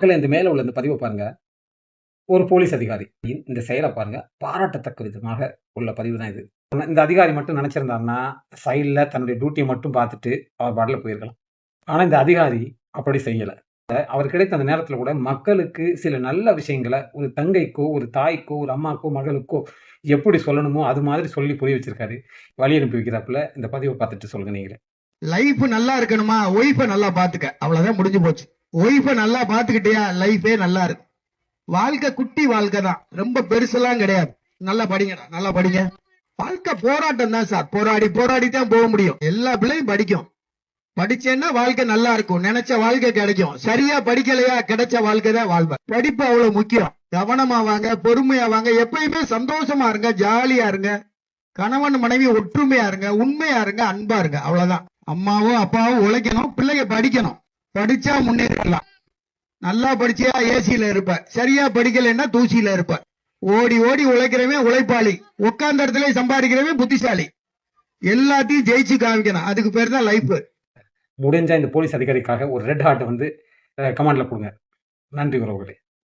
மக்களே இந்த மேல உள்ள இந்த பதிவ பாருங்க. ஒரு போலீஸ் அதிகாரி இந்த செயல பாருங்க. பாராட்டத்தக்க விதமாக உள்ள பதிவு தான் இது. இந்த அதிகாரி மட்டும் நினைச்சிருந்தாருன்னா, சைடுல தன்னுடைய டியூட்டிய மட்டும் பார்த்துட்டு அவர் பாட்டுல போயிருக்கலாம். ஆனா இந்த அதிகாரி அப்படி செய்யல. அவர் கிடைத்த அந்த நேரத்துல கூட மக்களுக்கு சில நல்ல விஷயங்கள ஒரு தங்கைக்கோ, ஒரு தாய்க்கோ, ஒரு அம்மாக்கோ, மகளுக்கோ எப்படி சொல்லணுமோ அது மாதிரி சொல்லி புரிய வச்சிருக்காரு. வழி அனுப்பி வைக்கிறாப்புல. இந்த பதிவ பார்த்துட்டு சொல்லுங்க நீங்களே. லைஃப் நல்லா இருக்கணுமா, ஒய்ஃப நல்லா பாத்துக்க, அவ்வளவுதான் முடிஞ்சு போச்சு. ஒய்ஃப நல்லா பாத்துக்கிட்டியா, லைஃபே நல்லா இருக்கு. வாழ்க்கை குட்டி வாழ்க்கை தான், ரொம்ப பெருசெல்லாம் கிடையாது. நல்லா படிங்கடா, நல்லா படிங்க. வாழ்க்கை போராட்டம் தான் சார், போராடி போராடி தான் போக முடியும். எல்லா பிள்ளையும் படிக்கும். படிச்சேன்னா வாழ்க்கை நல்லா இருக்கும், நினைச்ச வாழ்க்கை கிடைக்கும். சரியா படிக்கலையா, கிடைச்ச வாழ்க்கை தான் வாழ்வேன். படிப்பு அவ்வளவு முக்கியம். கவனமா வாங்க, பொறுமையா வாங்க, எப்பயுமே சந்தோஷமா இருங்க, ஜாலியா இருங்க. கணவன் மனைவி ஒற்றுமையா இருங்க, உண்மையா இருங்க, அன்பா இருங்க, அவ்வளவுதான். அம்மாவும் அப்பாவும் உழைக்கணும், பிள்ளைங்க படிக்கணும். படிச்சா முன்னேறலாம். நல்லா படிச்சியா ஏசியில இருப்ப, சரியா படிக்கலைன்னா தூசியில இருப்ப. ஓடி ஓடி உழைக்கிறவன் உழைப்பாளி, உட்கார்ந்த இடத்துல சம்பாதிக்கிறவன் புத்திசாலி. எல்லாத்தையும் ஜெயிச்சு காமிக்கணும், அதுக்கு பேர் தான் லைஃப். முடிஞ்சா இந்த போலீஸ் அதிகாரிக்காக ஒரு ரெட் ஹார்ட் வந்து கமெண்ட்ல கொடுங்க. நன்றி உறவுகளே.